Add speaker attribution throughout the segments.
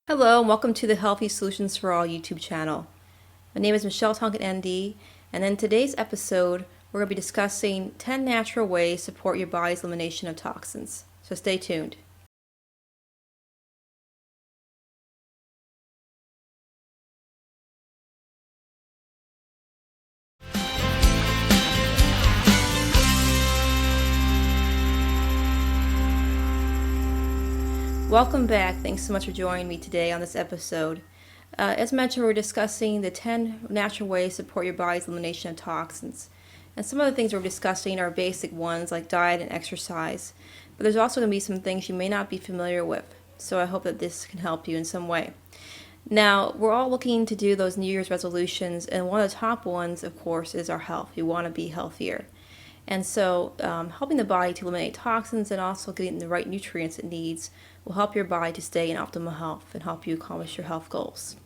Speaker 1: Hello and welcome to the Healthy Solutions for All YouTube channel. My name is Michelle Tonkin ND, and in today's episode we're going to be discussing 10 natural ways to support your body's elimination of toxins. So stay tuned. Welcome back. Thanks so much for joining me today on this episode. As mentioned, we're discussing the 10 natural ways to support your body's elimination of toxins. And some of the things we're discussing are basic ones like diet and exercise. But there's also going to be some things you may not be familiar with. So I hope that this can help you in some way. Now, we're all looking to do those New Year's resolutions, and one of the top ones, of course, is our health. We want to be healthier. And so helping the body to eliminate toxins and also getting the right nutrients it needs will help your body to stay in optimal health and help you accomplish your health goals.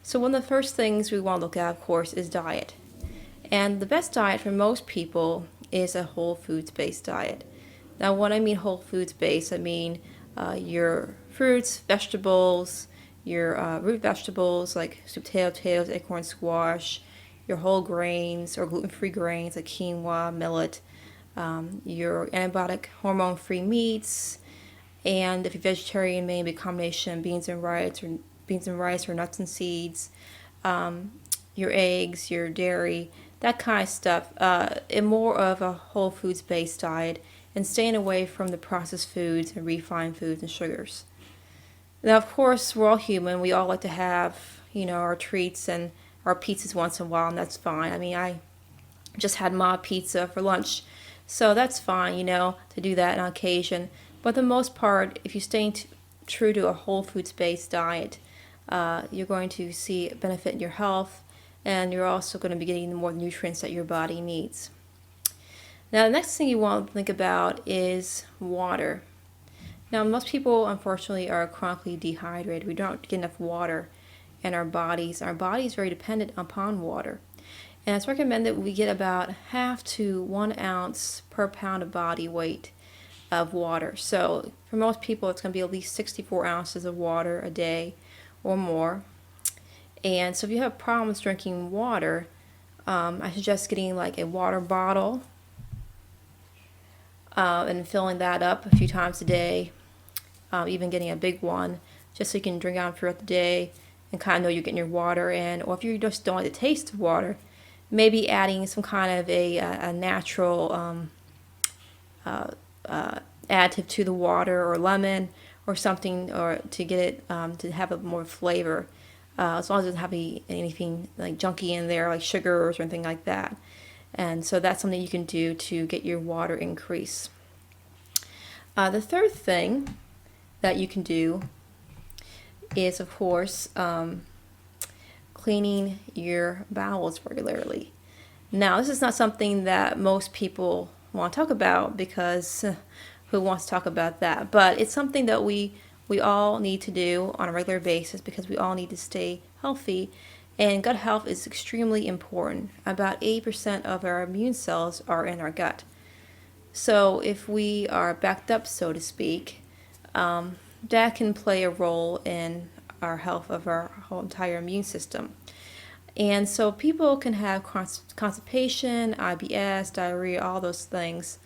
Speaker 1: So one of the first things we want to look at, of course, is diet. And the best diet for most people is a whole foods-based diet. Now, when I mean whole foods-based, I mean your fruits, vegetables, your root vegetables like sweet potatoes, acorn squash, your whole grains or gluten-free grains like quinoa, millet, your antibiotic hormone-free meats, and if you're vegetarian, maybe a combination of beans and rice or nuts and seeds, your eggs, your dairy, that kind of stuff, and more of a whole foods-based diet, and staying away from the processed foods and refined foods and sugars. Now, of course, we're all human. We all like to have, our treats and our pizzas once in a while, and that's fine. I mean, I just had ma pizza for lunch, so that's fine, to do that on occasion. But for the most part, if you stay true to a whole foods-based diet, you're going to see a benefit in your health, and you're also going to be getting the more nutrients that your body needs. Now, the next thing you want to think about is water. Now, most people, unfortunately, are chronically dehydrated. We don't get enough water in our bodies. Our body is very dependent upon water. And it's recommended we get about half to 1 ounce per pound of body weight of water. So for most people, it's going to be at least 64 ounces of water a day or more. And so if you have problems drinking water, I suggest getting like a water bottle and filling that up a few times a day, even getting a big one, just so you can drink out throughout the day and kind of know you're getting your water in. Or if you just don't like the taste of water, maybe adding some kind of a natural additive to the water, or lemon or something, or to get it to have a more flavor, as long as it doesn't have anything like junky in there, like sugars or anything like that. And so that's something you can do to get your water increase. The third thing that you can do is, of course, cleaning your bowels regularly. Now, this is not something that most people want to talk about, because who wants to talk about that? But it's something that we all need to do on a regular basis, because we all need to stay healthy, and gut health is extremely important. About 80% of our immune cells are in our gut. So if we are backed up, so to speak, that can play a role in our health of our whole entire immune system. And so people can have constipation, IBS, diarrhea, all those things.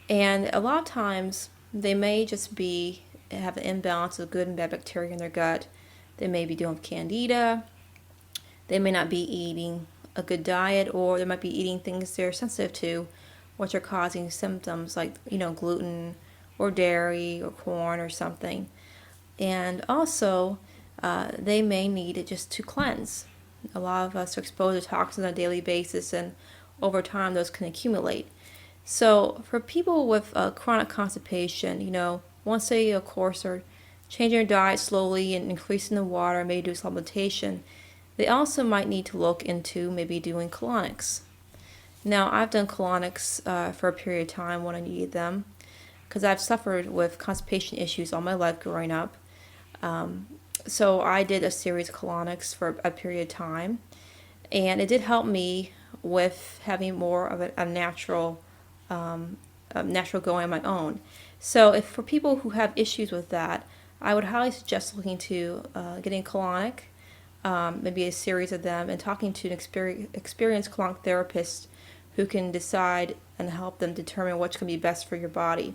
Speaker 1: And a lot of times they may just have an imbalance of good and bad bacteria in their gut. They may be dealing with candida. They may not be eating a good diet, or they might be eating things they're sensitive to, which are causing symptoms like, gluten or dairy or corn or something. And also, they may need it just to cleanse. A lot of us are exposed to toxins on a daily basis, and over time those can accumulate. So for people with chronic constipation, once they, of course, are changing their diet slowly and increasing the water, maybe do supplementation, they also might need to look into maybe doing colonics. Now, I've done colonics for a period of time when I needed them, because I've suffered with constipation issues all my life growing up. So I did a series of colonics for a period of time, and it did help me with having more of a natural going on my own. So if for people who have issues with that, I would highly suggest looking to getting colonic, maybe a series of them, and talking to an experienced colonic therapist who can decide and help them determine what's going to be best for your body.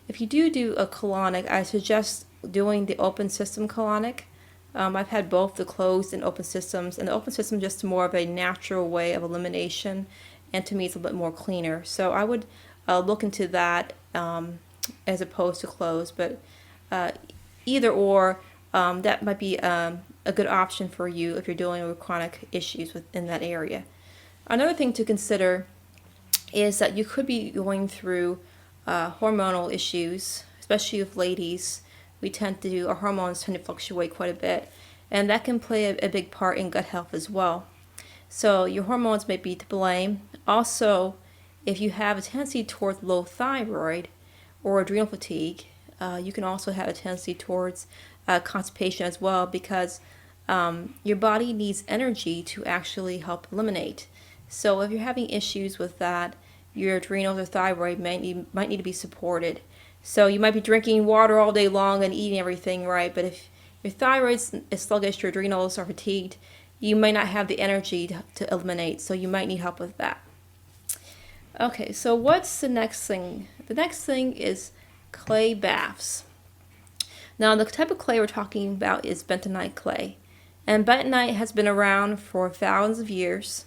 Speaker 1: If you do a colonic, I suggest doing the open system colonic. I've had both the closed and open systems, and the open system is just more of a natural way of elimination, and to me it's a bit more cleaner. So I would look into that as opposed to closed, but either or, that might be a good option for you if you're dealing with chronic issues within that area. Another thing to consider is that you could be going through hormonal issues, especially with ladies. Our hormones tend to fluctuate quite a bit, and that can play a big part in gut health as well. So your hormones may be to blame. Also, if you have a tendency towards low thyroid or adrenal fatigue, you can also have a tendency towards constipation as well, because your body needs energy to actually help eliminate. So if you're having issues with that, your adrenals or thyroid might need to be supported. So you might be drinking water all day long and eating everything right, but if your thyroid is sluggish, your adrenals are fatigued, you might not have the energy to eliminate, so you might need help with that. Okay, so what's the next thing? The next thing is clay baths. Now, the type of clay we're talking about is bentonite clay. And bentonite has been around for thousands of years.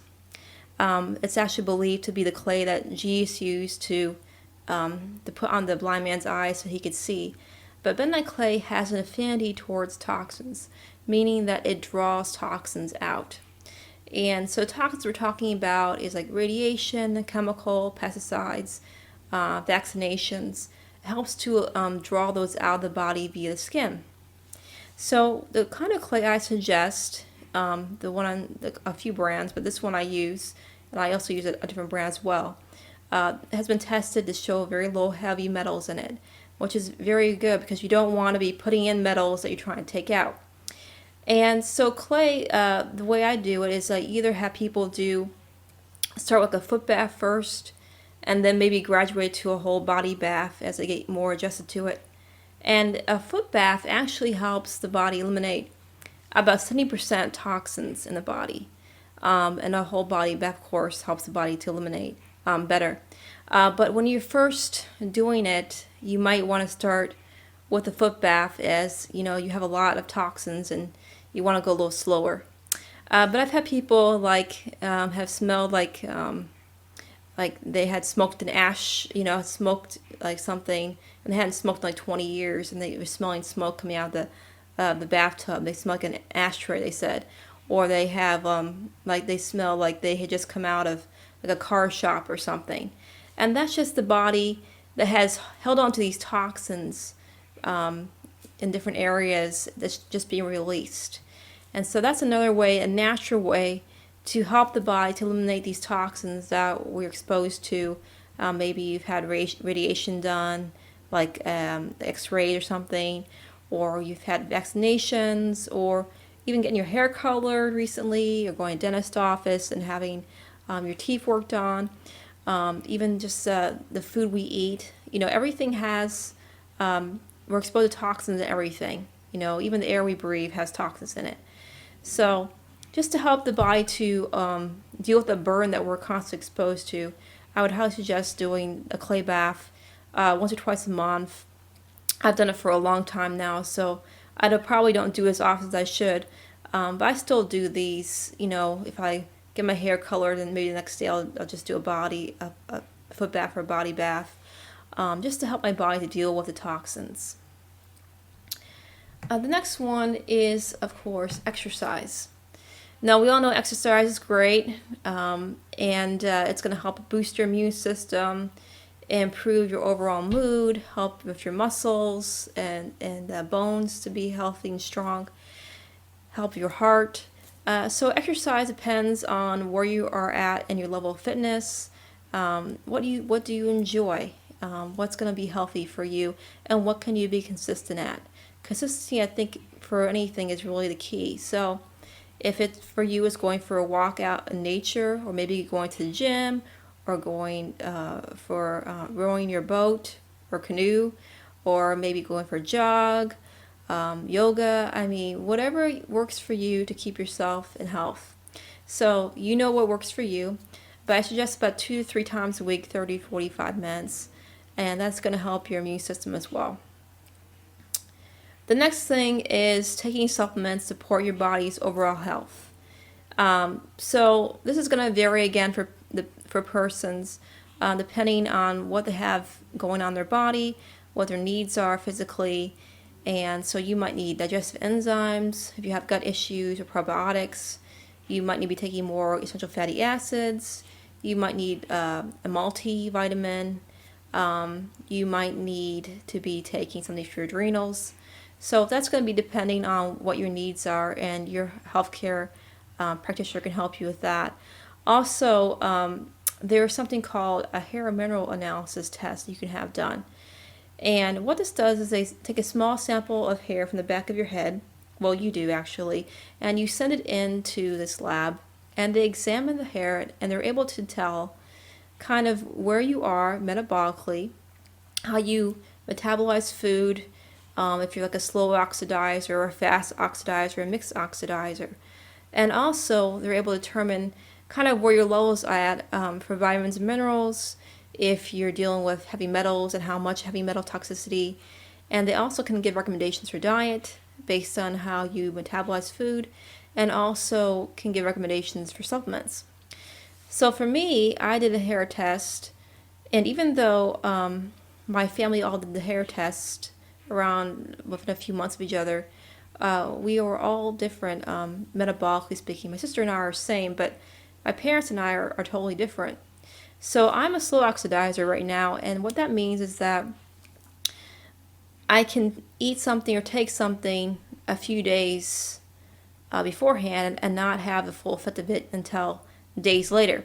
Speaker 1: It's actually believed to be the clay that Jesus used to put on the blind man's eyes so he could see. But bentonite clay has an affinity towards toxins, meaning that it draws toxins out. And so toxins we're talking about is like radiation, chemical, pesticides, vaccinations. It helps to draw those out of the body via the skin. So the kind of clay I suggest, the one on a few brands, but this one I use, and I also use a different brand as well, has been tested to show very low heavy metals in it, which is very good because you don't want to be putting in metals that you're trying to take out. And so clay, the way I do it is I either have people start with a foot bath first, and then maybe graduate to a whole body bath as they get more adjusted to it. And a foot bath actually helps the body eliminate about 70% toxins in the body. And a whole body bath, of course, helps the body to eliminate better. But when you're first doing it, you might want to start with a foot bath, as you have a lot of toxins and you want to go a little slower. But I've had people have smelled like they had smoked an ash, smoked like something, and they hadn't smoked in like 20 years, and they were smelling smoke coming out of the bathtub. They smell like an ashtray, they said. Or they have they smell like they had just come out of like a car shop or something. And that's just the body that has held on to these toxins in different areas that's just being released. And so that's another way, a natural way to help the body to eliminate these toxins that we're exposed to. Maybe you've had radiation done, like X-ray or something, or you've had vaccinations, or even getting your hair colored recently, or going to the dentist office and having your teeth worked on. Even just the food we eat. Everything has, we're exposed to toxins in everything. Even the air we breathe has toxins in it. So just to help the body to deal with the burn that we're constantly exposed to, I would highly suggest doing a clay bath once or twice a month. I've done it for a long time now, so I probably don't do it as often as I should. But I still do these, if I get my hair colored, and maybe the next day I'll just do a foot bath or a body bath, just to help my body to deal with the toxins. The next one is, of course, exercise. Now, we all know exercise is great, and it's going to help boost your immune system, improve your overall mood, help with your muscles and bones to be healthy and strong, help your heart. So exercise depends on where you are at and your level of fitness. What do you enjoy? What's going to be healthy for you, and what can you be consistent at? Consistency, I think, for anything is really the key. So if it for you is going for a walk out in nature, or maybe going to the gym, or going for rowing your boat or canoe, or maybe going for a jog, yoga. I mean, whatever works for you to keep yourself in health. So you know what works for you, but I suggest about 2 to 3 times a week, 30 to 45 minutes, and that's going to help your immune system as well. The next thing is taking supplements to support your body's overall health. So this is going to vary again for persons, depending on what they have going on in their body, what their needs are physically, and so you might need digestive enzymes if you have gut issues, or probiotics. You might need to be taking more essential fatty acids. You might need a multivitamin. You might need to be taking something for your adrenals. So that's going to be depending on what your needs are, and your healthcare practitioner can help you with that. Also, there's something called a hair mineral analysis test you can have done. And what this does is they take a small sample of hair from the back of your head, well, you do actually, and you send it into this lab, and they examine the hair, and they're able to tell kind of where you are metabolically, how you metabolize food, if you're like a slow oxidizer or a fast oxidizer or a mixed oxidizer. And also they're able to determine kind of where your levels are at for vitamins and minerals, if you're dealing with heavy metals and how much heavy metal toxicity. And they also can give recommendations for diet based on how you metabolize food, and also can give recommendations for supplements. So for me, I did a hair test, and even though my family all did the hair test around within a few months of each other, we were all different, metabolically speaking. My sister and I are the same, but my parents and I are totally different. So I'm a slow oxidizer right now, and what that means is that I can eat something or take something a few days beforehand and not have the full effect of it until days later.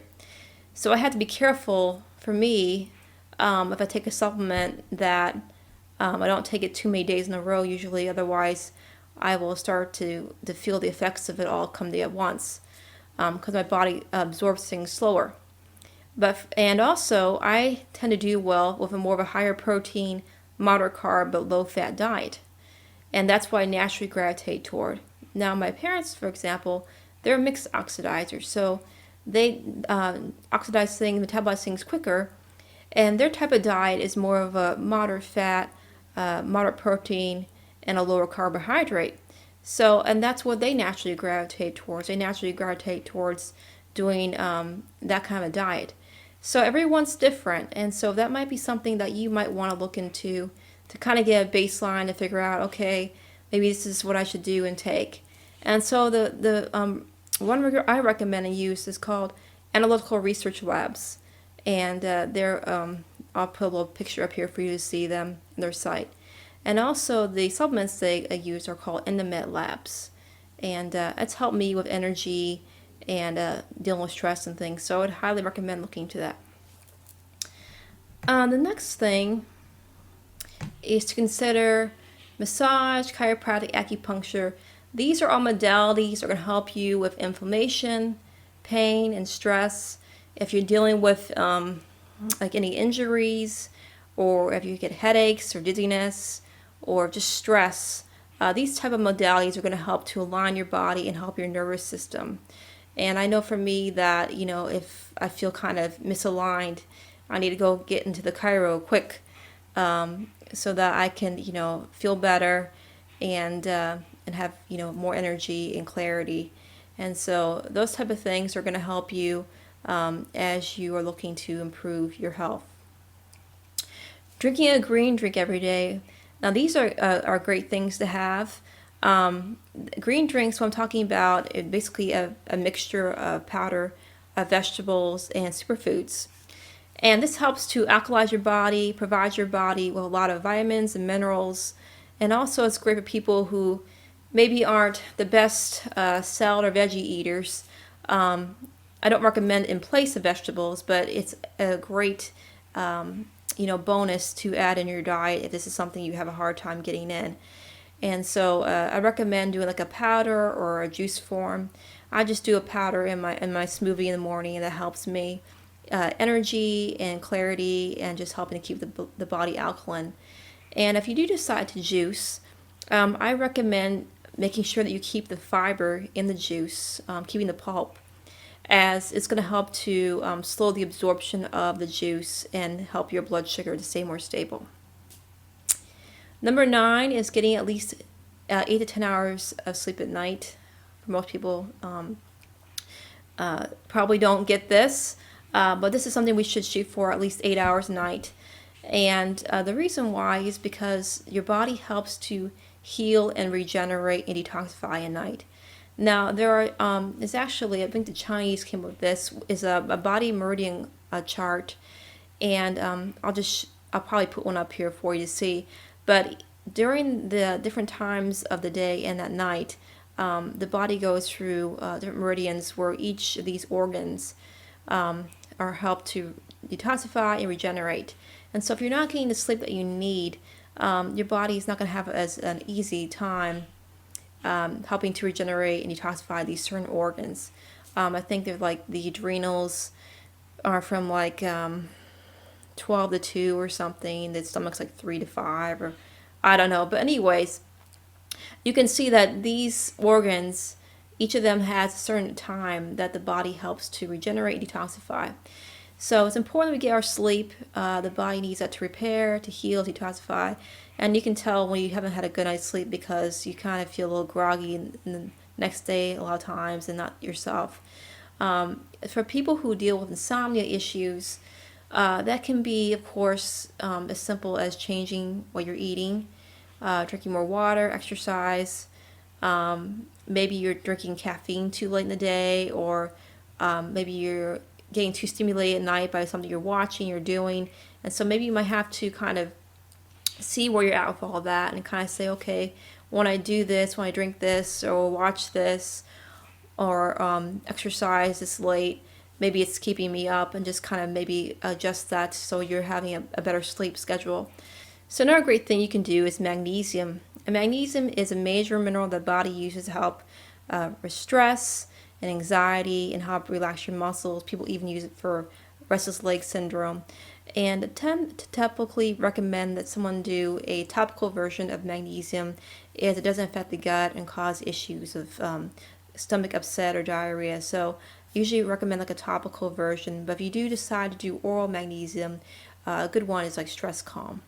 Speaker 1: So I had to be careful for me if I take a supplement that I don't take it too many days in a row usually, otherwise I will start to feel the effects of it all come day at once, because my body absorbs things slower. And also I tend to do well with a more of a higher protein, moderate carb, but low fat diet. And that's what I naturally gravitate toward. Now my parents, for example, they're mixed oxidizers, so they oxidize things, metabolize things quicker, and their type of diet is more of a moderate fat, moderate protein, and a lower carbohydrate. So, and that's what they naturally gravitate towards. They naturally gravitate towards doing that kind of diet. So everyone's different, and so that might be something that you might want to look into to kind of get a baseline to figure out, okay, maybe this is what I should do and take. And so the one I recommend and use is called Analytical Research Labs, and I'll put a little picture up here for you to see them, their site. And also the supplements they use are called Endomet Labs, and it's helped me with energy and dealing with stress and things. So I would highly recommend looking into that. The next thing is to consider massage, chiropractic, acupuncture. These are all modalities that are going to help you with inflammation, pain, and stress. If you're dealing with like any injuries, or if you get headaches or dizziness, or just stress, these type of modalities are going to help to align your body and help your nervous system. And I know for me that, if I feel kind of misaligned, I need to go get into the chiro quick, so that I can, feel better and have, more energy and clarity. And so those type of things are going to help you as you are looking to improve your health. Drinking a green drink every day. Now these are great things to have. Green drinks, what I'm talking about, is basically a mixture of powder, of vegetables, and superfoods. And this helps to alkalize your body, provides your body with a lot of vitamins and minerals. And also it's great for people who maybe aren't the best salad or veggie eaters. I don't recommend in place of vegetables, but it's a great bonus to add in your diet if this is something you have a hard time getting in. And so I recommend doing like a powder or a juice form. I just do a powder in my smoothie in the morning, and that helps me energy and clarity, and just helping to keep the body alkaline. And if you do decide to juice, I recommend making sure that you keep the fiber in the juice, keeping the pulp, as it's going to help to slow the absorption of the juice and help your blood sugar to stay more stable. Number 9 is getting at least 8 to 10 hours of sleep at night. For most people, probably don't get this, but this is something we should shoot for, at least 8 hours a night. And the reason why is because your body helps to heal and regenerate and detoxify at night. Now, there are is actually, I think the Chinese came up with this, is a body meridian chart, and I'll probably put one up here for you to see. But during the different times of the day and at night, the body goes through different meridians where each of these organs are helped to detoxify and regenerate. And so if you're not getting the sleep that you need, your body is not going to have as an easy time helping to regenerate and detoxify these certain organs. I think they're like the adrenals are from like 12 to 2 or something. The stomach's like 3 to 5, or I don't know. But anyways, you can see that these organs, each of them has a certain time that the body helps to regenerate and detoxify. So it's important we get our sleep. The body needs that to repair, to heal, detoxify. And you can tell when you haven't had a good night's sleep because you kind of feel a little groggy in the next day a lot of times and not yourself. For people who deal with insomnia issues, that can be, of course, as simple as changing what you're eating, drinking more water, exercise. Maybe you're drinking caffeine too late in the day, or maybe you're getting too stimulated at night by something you're watching, you're doing. And so maybe you might have to kind of see where you're at with all that and kind of say, okay, when I do this, when I drink this, or watch this, or exercise this late, maybe it's keeping me up, and just kind of maybe adjust that so you're having a better sleep schedule. So another great thing you can do is magnesium. And magnesium is a major mineral the body uses to help with stress and anxiety and help relax your muscles. People even use it for restless leg syndrome. And I tend to typically recommend that someone do a topical version of magnesium, as it doesn't affect the gut and cause issues of stomach upset or diarrhea. So I usually recommend like a topical version, but if you do decide to do oral magnesium, a good one is like Stress Calm.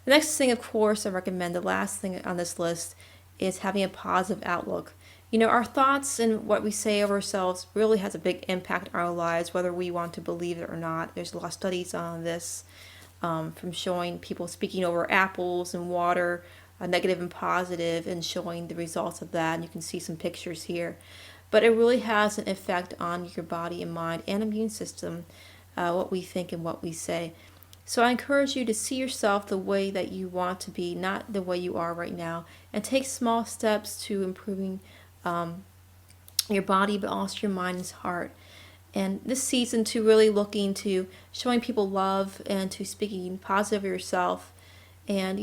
Speaker 1: The next thing, of course, I recommend, the last thing on this list, is having a positive outlook. You know, our thoughts and what we say of ourselves really has a big impact on our lives, whether we want to believe it or not. There's a lot of studies on this, from showing people speaking over apples and water, negative and positive, and showing the results of that. And you can see some pictures here. But it really has an effect on your body and mind and immune system, what we think and what we say. So I encourage you to see yourself the way that you want to be, not the way you are right now, and take small steps to improving your body, but also your mind and heart. And this season, to really looking to showing people love and to speaking positive of yourself, and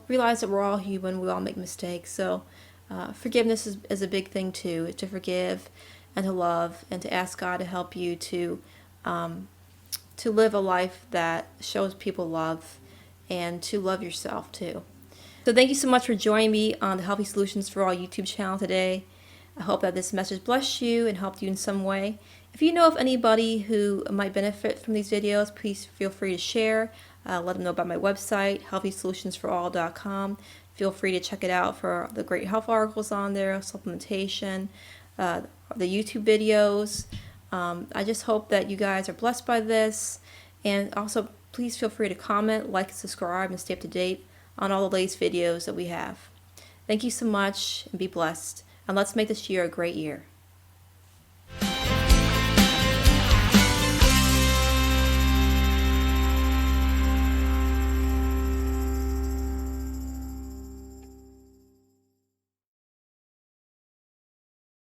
Speaker 1: realize that we're all human, we all make mistakes. So forgiveness is a big thing too, to forgive and to love and to ask God to help you to live a life that shows people love, and to love yourself too. So thank you so much for joining me on the Healthy Solutions for All YouTube channel today. I hope that this message blessed you and helped you in some way. If you know of anybody who might benefit from these videos, please feel free to share. Let them know about my website, HealthySolutionsForAll.com. Feel free to check it out for the great health articles on there, supplementation, the YouTube videos. I just hope that you guys are blessed by this. And also, please feel free to comment, like, and subscribe, and stay up to date on all the latest videos that we have. Thank you so much, and be blessed. And let's make this year a great year.